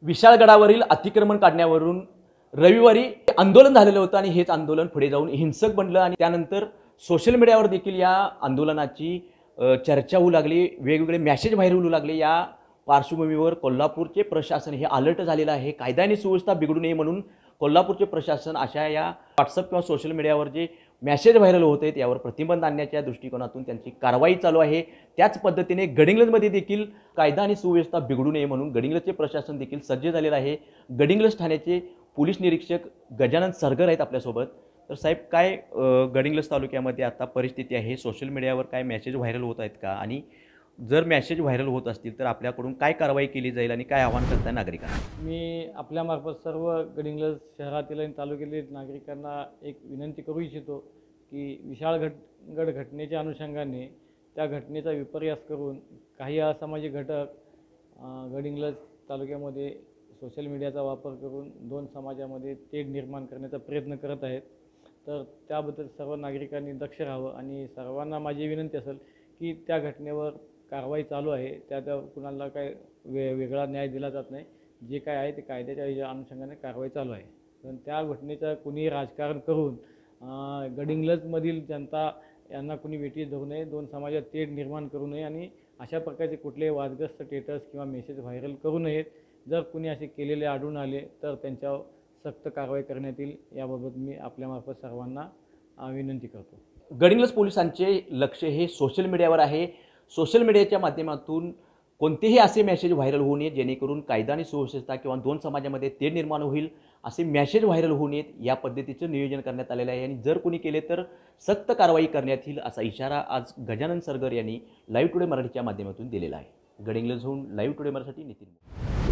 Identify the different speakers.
Speaker 1: विशाळगडावरील अतिक्रमण काढण्यावरून रविवारी आंदोलन झालेलं होतं आणि हेच आंदोलन पुढे जाऊन हिंसक बनलं आणि त्यानंतर सोशल मीडियावर देखील या आंदोलनाची चर्चा होऊ लागली, वेगवेगळे मेसेज व्हायरल होऊ लागले। या पार्श्वभूमीवर कोल्हापूरचे प्रशासन हे अलर्ट झालेलं आहे। कायदा आणि सुव्यवस्था बिघडू नये म्हणून कोल्हापूरचे प्रशासन अशा या व्हॉट्सअप किंवा सोशल मीडियावर जे मेसेज व्हायरल होत आहेत यावर प्रतिबंध आणण्याच्या दृष्टिकोनातून त्यांची कारवाई चालू आहे। त्याच पद्धतीने गडिंग्लजमध्ये देखील कायदा आणि सुव्यवस्था बिघडू नये म्हणून गडिंग्लजचे प्रशासन देखील सज्ज झालेलं आहे। गडिंग्लज ठाण्याचे पोलीस निरीक्षक गजानन सरगर आहेत आपल्यासोबत। तर साहेब, काय गडिंग्लज तालुक्यामध्ये आता परिस्थिती आहे? सोशल मीडियावर काय मेसेज व्हायरल होत आहेत का? आणि जर मेसेज व्हायरल होत असतील तर आपल्याकडून काय कारवाई केली जाईल आणि काय आवाहन करताय नागरिकांना?
Speaker 2: मी आपल्यामार्फत सर्व गडिंग्लज शहरातील आणि तालुक्यातील नागरिकांना एक विनंती करू इच्छितो की विशाळगड घटनेच्या अनुषंगाने त्या घटनेचा विपर्यास करून काही असामाजिक घटक गडिंग्लज तालुक्यामध्ये सोशल मीडियाचा वापर करून दोन समाजामध्ये तेढ निर्माण करण्याचा प्रयत्न करत आहेत। तर त्याबद्दल सर्व नागरिकांनी दक्ष राहावं आणि सर्वांना माझी विनंती असेल की त्या घटनेवर कारवाई चालू आहे, त्या कुणाला काय वेगळा न्याय दिला जात नाही। जे काय आहे ते कायद्याच्या अनुषंगाने कारवाई चालू आहे। पण त्या घटनेचं कुणी राजकारण करून गडिंग्लजमधील जनता यांना कुणी वेठी धरू नये, दोन समाजात तेढ निर्माण करू नये आणि अशा प्रकारचे कुठलेही वादग्रस्त स्टेटस किंवा मेसेज व्हायरल करू नयेत। जर कुणी असे केलेले आढळून आले तर त्यांच्यावर सक्त कारवाई करण्यात येईल, याबाबत मी आपल्यामार्फत सर्वांना विनंती करतो।
Speaker 1: गडिंग्लज पोलिसांचे लक्ष हे सोशल मीडियावर आहे। सोशल मीडियाच्या माध्यमातून कोणतेही असे मेसेज व्हायरल होऊ नयेत जेणेकरून कायदा आणि सुव्यवस्था किंवा दोन समाजामध्ये तेढ निर्माण होईल, असे मेसेज व्हायरल होऊ नयेत या पद्धतीचं नियोजन करण्यात आलेलं आहे। आणि जर कोणी केले तर सक्त कारवाई करण्यात येईल असा इशारा आज गजानन सरगर यांनी लाईव्ह टुडे मराठीच्या माध्यमातून दिलेला आहे। गडिंग्लजहून लाईव्ह टुडे मराठी नितीन।